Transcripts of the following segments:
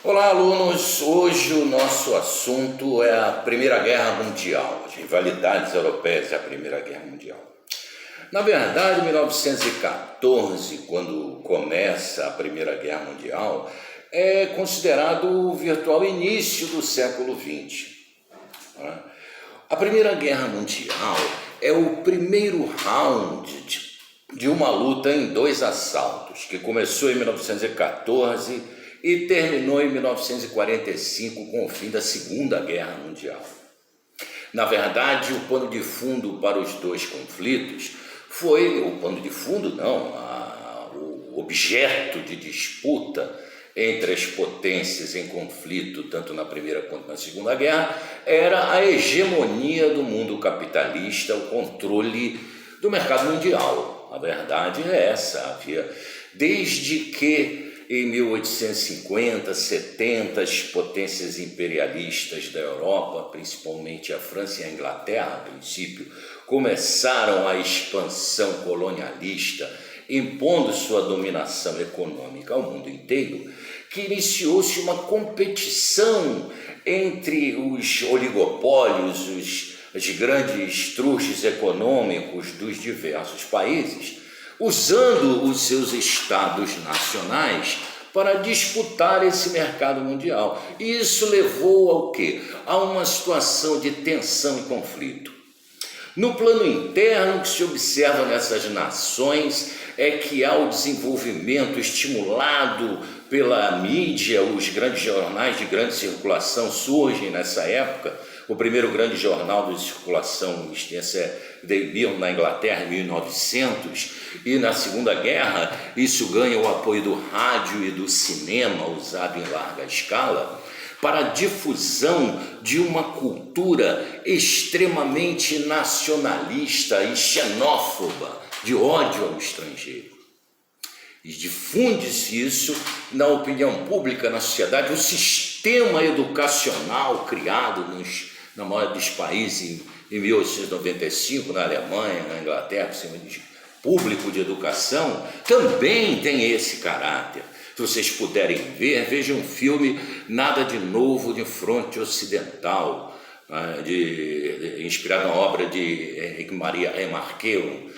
Olá, alunos! Hoje o nosso assunto é a Primeira Guerra Mundial, as rivalidades europeias e a Primeira Guerra Mundial. Na verdade, 1914, quando começa a Primeira Guerra Mundial, é considerado o virtual início do século XX. A Primeira Guerra Mundial é o primeiro round de uma luta em dois assaltos, que começou em 1914 e terminou em 1945 com o fim da Segunda Guerra Mundial. Na verdade, o pano de fundo para os dois conflitos foi, o objeto de disputa entre as potências em conflito, tanto na Primeira quanto na Segunda Guerra, era a hegemonia do mundo capitalista, o controle do mercado mundial. A verdade é essa, desde que em 1850, 70, as potências imperialistas da Europa, principalmente a França e a Inglaterra, a princípio, começaram a expansão colonialista, impondo sua dominação econômica ao mundo inteiro, que iniciou-se uma competição entre os oligopólios, os grandes truques econômicos dos diversos países, usando os seus estados nacionais para disputar esse mercado mundial. E isso levou ao quê? A uma situação de tensão e conflito. No plano interno, o que se observa nessas nações é que há o desenvolvimento estimulado pela mídia, os grandes jornais de grande circulação surgem nessa época. O primeiro grande jornal de circulação extensa é Daily Mail na Inglaterra em 1900, e na Segunda Guerra isso ganha o apoio do rádio e do cinema usado em larga escala para a difusão de uma cultura extremamente nacionalista e xenófoba, de ódio ao estrangeiro. E difunde-se isso na opinião pública, na sociedade. O sistema educacional criado na maioria dos países em 1895, na Alemanha, na Inglaterra, o sistema público de educação, também tem esse caráter. Se vocês puderem ver, vejam um filme Nada de Novo de Fronte Ocidental, inspirado na obra de Henri Maria Remarque,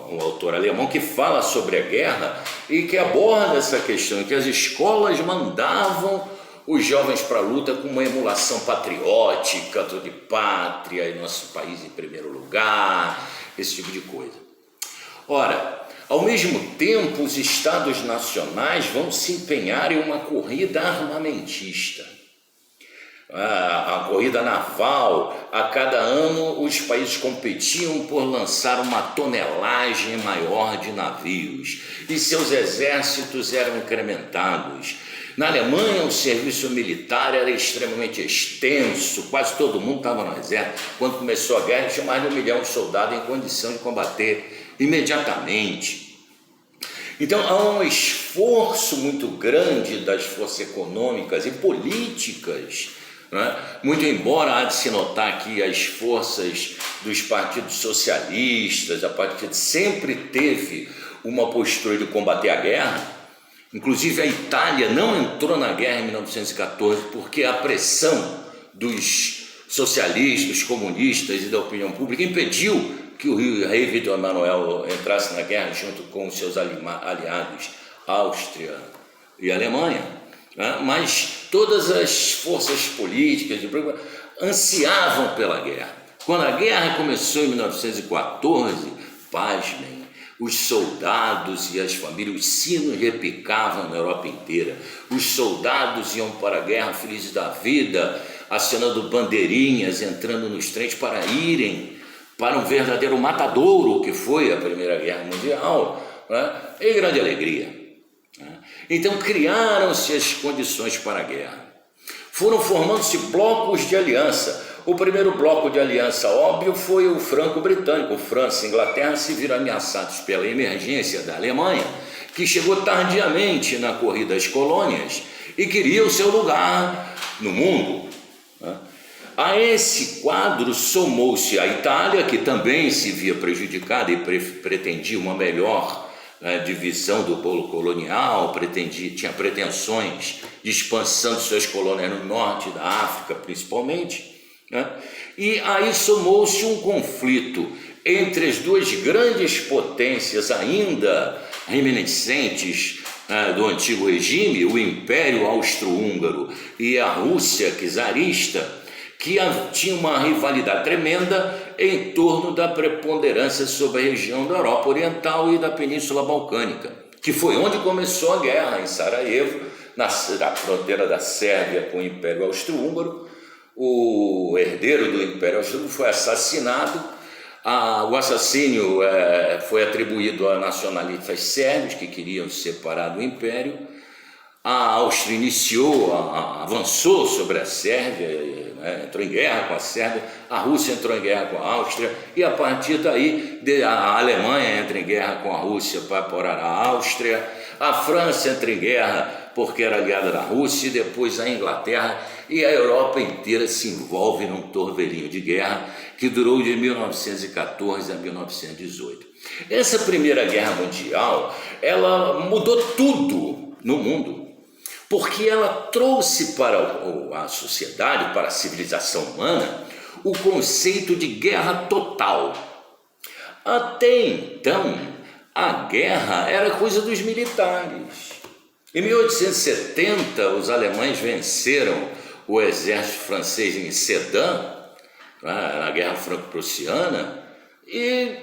um autor alemão que fala sobre a guerra e que aborda essa questão, que as escolas mandavam os jovens para a luta com uma emulação patriótica, de pátria, e nosso país em primeiro lugar, esse tipo de coisa. Ora, ao mesmo tempo, os estados nacionais vão se empenhar em uma corrida armamentista. A corrida naval, a cada ano os países competiam por lançar uma tonelagem maior de navios e seus exércitos eram incrementados. Na Alemanha, o serviço militar era extremamente extenso, quase todo mundo estava no exército. Quando começou a guerra, tinha mais de 1 milhão de soldados em condição de combater imediatamente. Então, há um esforço muito grande das forças econômicas e políticas, né? Muito embora há de se notar que as forças dos partidos socialistas, a partido sempre teve uma postura de combater a guerra. Inclusive a Itália não entrou na guerra em 1914 porque a pressão dos socialistas, dos comunistas e da opinião pública impediu que o rei Vítor Emanuel entrasse na guerra junto com os seus aliados, Áustria e Alemanha. Mas todas as forças políticas ansiavam pela guerra. Quando a guerra começou em 1914, pasmem, os soldados e as famílias, os sinos repicavam na Europa inteira. Os soldados iam para a guerra felizes da vida, acionando bandeirinhas, entrando nos trens para irem para um verdadeiro matadouro, que foi a Primeira Guerra Mundial, em grande alegria. Então criaram-se as condições para a guerra. Foram formando-se blocos de aliança. O primeiro bloco de aliança óbvio foi o franco-britânico. França e Inglaterra se viram ameaçados pela emergência da Alemanha, que chegou tardiamente na corrida às colônias e queria o seu lugar no mundo. A esse quadro somou-se a Itália, que também se via prejudicada e pretendia uma melhor divisão do bolo colonial, tinha pretensões de expansão de suas colônias no norte da África, principalmente, né? E aí somou-se um conflito entre as duas grandes potências ainda reminiscentes do antigo regime, o Império Austro-Húngaro e a Rússia czarista, que tinha uma rivalidade tremenda em torno da preponderância sobre a região da Europa Oriental e da Península Balcânica, que foi onde começou a guerra, em Sarajevo, na fronteira da Sérvia com o Império Austro-Húngaro. O herdeiro do Império Austro-Húngaro foi assassinado. O assassínio foi atribuído a nacionalistas sérvios que queriam se separar do Império. A Áustria avançou sobre a Sérvia, né, entrou em guerra com a Sérvia, a Rússia entrou em guerra com a Áustria, e a partir daí a Alemanha entra em guerra com a Rússia para apoiar a Áustria, a França entra em guerra porque era aliada da Rússia, e depois a Inglaterra, e a Europa inteira se envolve num torvelinho de guerra que durou de 1914 a 1918. Essa Primeira Guerra Mundial, ela mudou tudo no mundo, porque ela trouxe para a sociedade, para a civilização humana, o conceito de guerra total. Até então, a guerra era coisa dos militares. Em 1870, os alemães venceram o exército francês em Sedan, na Guerra Franco-Prussiana, e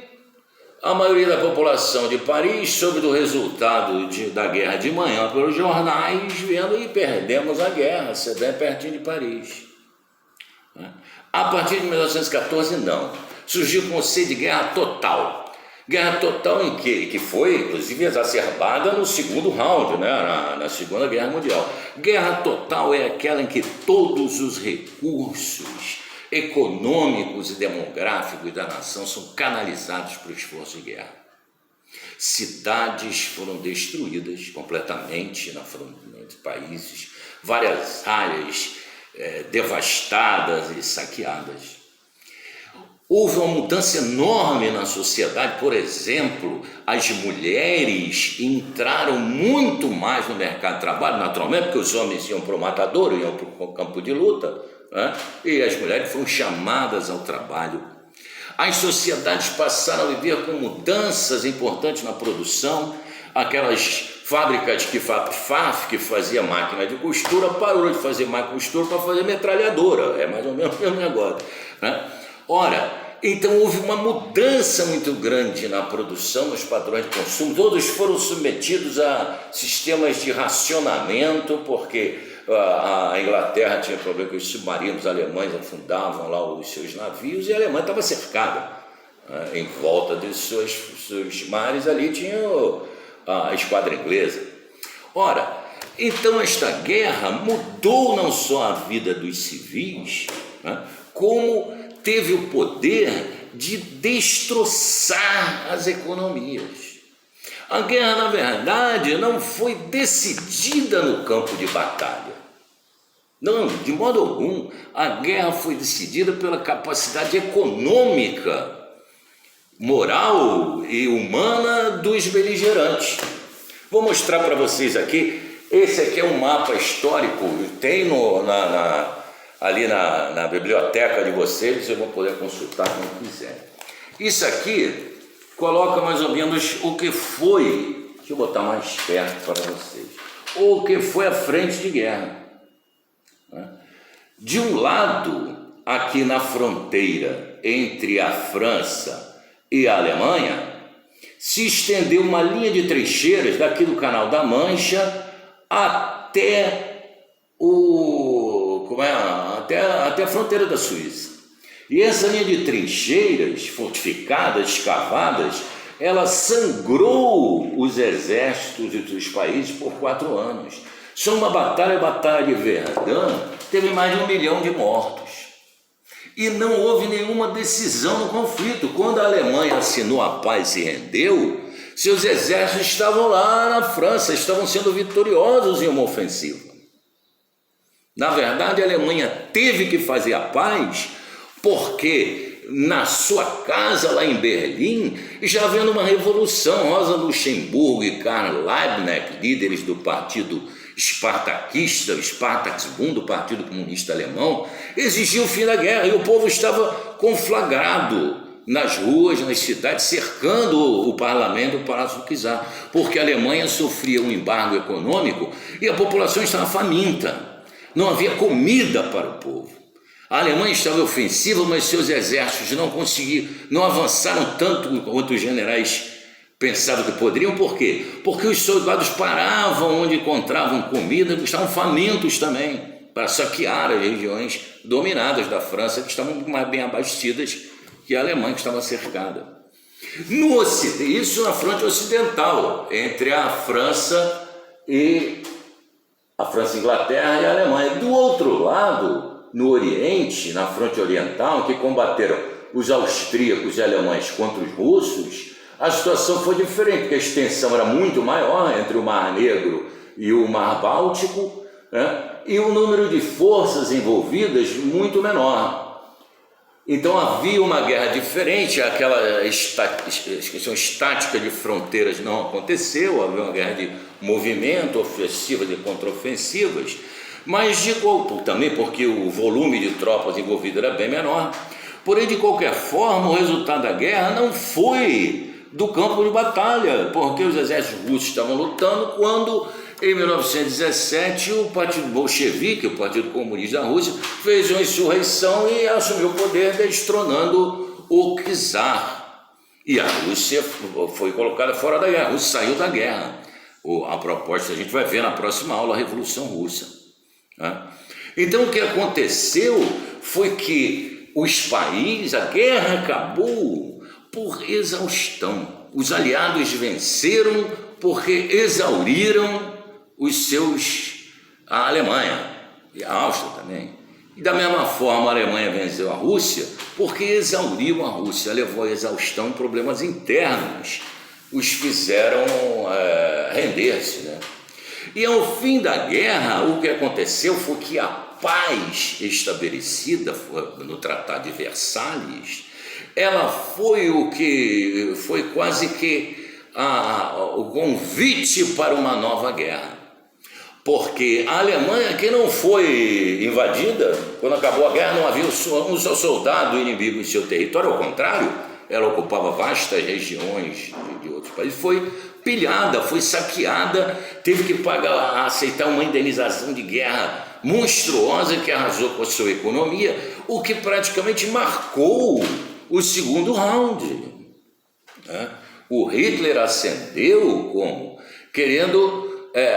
a maioria da população de Paris soube do resultado da guerra de manhã pelos jornais, vendo e perdemos a guerra, Sedan é pertinho de Paris. A partir de 1914, não. Surgiu o conceito de guerra total. Guerra total em quê? Que foi, inclusive, exacerbada no segundo round, né? na Segunda Guerra Mundial. Guerra total é aquela em que todos os recursos econômicos e demográficos da nação são canalizados para o esforço de guerra. Cidades foram destruídas completamente nos países, várias áreas devastadas e saqueadas. Houve uma mudança enorme na sociedade. Por exemplo, as mulheres entraram muito mais no mercado de trabalho, naturalmente, porque os homens iam para o matadouro, iam para o campo de luta, né? E as mulheres foram chamadas ao trabalho. As sociedades passaram a viver com mudanças importantes na produção. Aquelas fábricas que FAF, que fazia máquina de costura, parou de fazer máquina de costura para fazer metralhadora. É mais ou menos o mesmo negócio, né? Ora, então houve uma mudança muito grande na produção, nos padrões de consumo. Todos foram submetidos a sistemas de racionamento, porque a Inglaterra tinha problema com os submarinos alemães, afundavam lá os seus navios, e a Alemanha estava cercada. Em volta dos seus mares ali tinha a esquadra inglesa. Ora, então esta guerra mudou não só a vida dos civis, né, como teve o poder de destroçar as economias. A guerra, na verdade, não foi decidida no campo de batalha. Não, de modo algum. A guerra foi decidida pela capacidade econômica, moral e humana dos beligerantes. Vou mostrar para vocês aqui. Esse aqui é um mapa histórico, tem ali na biblioteca de vocês vão poder consultar quando quiserem. Isso aqui coloca mais ou menos o que foi, deixa eu botar mais perto para vocês, o que foi a frente de guerra. De um lado, aqui na fronteira entre a França e a Alemanha, se estendeu uma linha de trincheiras daqui do Canal da Mancha até até a fronteira da Suíça. E essa linha de trincheiras fortificadas, escavadas, ela sangrou os exércitos dos países por 4 anos. Só uma batalha, a Batalha de Verdun, teve mais de 1 milhão de mortos. E não houve nenhuma decisão no conflito. Quando a Alemanha assinou a paz e se rendeu, seus exércitos estavam lá na França, estavam sendo vitoriosos em uma ofensiva. Na verdade, a Alemanha teve que fazer a paz porque na sua casa lá em Berlim já havendo uma revolução. Rosa Luxemburgo e Karl Liebknecht, líderes do Partido espartaquista, o Spartaksbund, o Partido Comunista Alemão, exigiu o fim da guerra e o povo estava conflagrado nas ruas, nas cidades, cercando o parlamento, o Palácio do Czar, porque a Alemanha sofria um embargo econômico e a população estava faminta, não havia comida para o povo. A Alemanha estava ofensiva, mas seus exércitos não avançaram tanto quanto os generais pensavam que poderiam. Por quê? Porque os soldados paravam onde encontravam comida, estavam famintos também, para saquear as regiões dominadas da França, que estavam mais bem abastecidas que a Alemanha, que estava cercada. No Ocidente, isso na fronte ocidental, entre a França e Inglaterra e a Alemanha. Do outro lado, no Oriente, na fronte oriental, que combateram os austríacos e alemães contra os russos, a situação foi diferente, porque a extensão era muito maior entre o Mar Negro e o Mar Báltico, né? E o número de forças envolvidas muito menor. Então havia uma guerra diferente, aquela questão estática de fronteiras não aconteceu, havia uma guerra de movimento, ofensivas e contraofensivas, mas também porque o volume de tropas envolvidas era bem menor. Porém, de qualquer forma, o resultado da guerra não foi do campo de batalha, porque os exércitos russos estavam lutando quando, em 1917, o Partido Bolchevique, o Partido Comunista da Rússia, fez uma insurreição e assumiu o poder, destronando o czar. E a Rússia foi colocada fora da guerra, a Rússia saiu da guerra. A proposta, a gente vai ver na próxima aula, a Revolução Russa. Então, o que aconteceu foi que a guerra acabou por exaustão. Os aliados venceram porque exauriram a Alemanha e a Áustria também. E da mesma forma a Alemanha venceu a Rússia porque exauriu a Rússia, levou à exaustão, problemas internos os fizeram render-se, né? E ao fim da guerra, o que aconteceu foi que a paz estabelecida no Tratado de Versalhes, ela foi quase que o convite para uma nova guerra. Porque a Alemanha, que não foi invadida, quando acabou a guerra não havia um só soldado inimigo em seu território, ao contrário, ela ocupava vastas regiões de outros países, foi pilhada, foi saqueada, teve que aceitar uma indenização de guerra monstruosa que arrasou com a sua economia, o que praticamente marcou o segundo round. O Hitler ascendeu querendo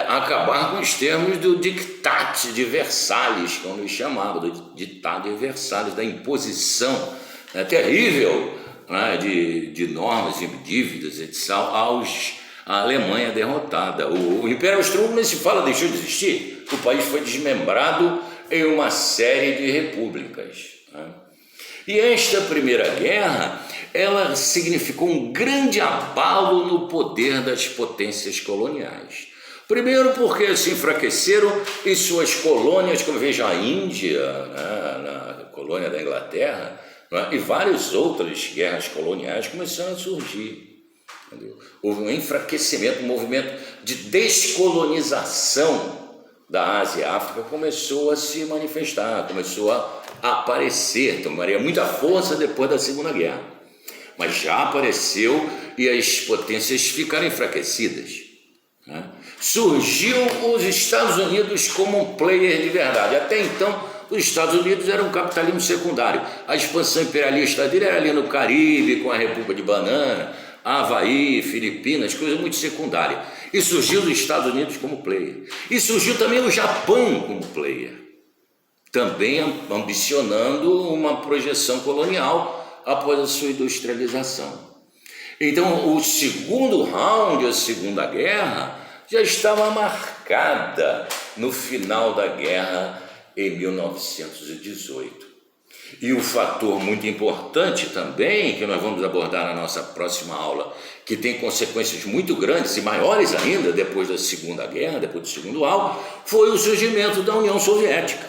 acabar com os termos do Diktat de Versalhes, como ele chamava, do ditado de Versalhes, da imposição terrível, de normas e dívidas etc., a Alemanha derrotada. O Império Austro-Húngaro, nem se fala, deixou de existir. O país foi desmembrado em uma série de repúblicas. E esta Primeira Guerra, ela significou um grande abalo no poder das potências coloniais. Primeiro porque se enfraqueceram e suas colônias, como veja a Índia, na colônia da Inglaterra, e várias outras guerras coloniais começaram a surgir. Entendeu? Houve um enfraquecimento, um movimento de descolonização da Ásia e África começou a se manifestar, começou a aparecer, tomaria muita força depois da Segunda Guerra, mas já apareceu e as potências ficaram enfraquecidas. Surgiu os Estados Unidos como um player de verdade. Até então, os Estados Unidos eram um capitalismo secundário. A expansão imperialista dele era ali no Caribe, com a República de Banana, Havaí, Filipinas, coisa muito secundária. E surgiu os Estados Unidos como player. E surgiu também o Japão como player, também ambicionando uma projeção colonial após a sua industrialização. Então, o segundo round, a Segunda Guerra, já estava marcada no final da guerra em 1918. E o fator muito importante também, que nós vamos abordar na nossa próxima aula, que tem consequências muito grandes e maiores ainda depois da Segunda Guerra, depois do segundo round, foi o surgimento da União Soviética.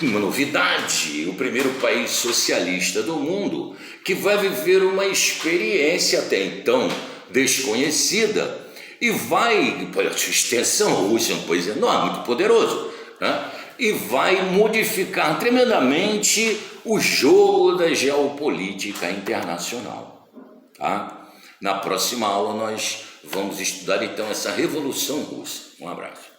Uma novidade, o primeiro país socialista do mundo que vai viver uma experiência até então desconhecida e vai, a sua extensão russa é um país enorme, muito poderoso, né? E vai modificar tremendamente o jogo da geopolítica internacional. Tá? Na próxima aula nós vamos estudar então essa Revolução Russa. Um abraço.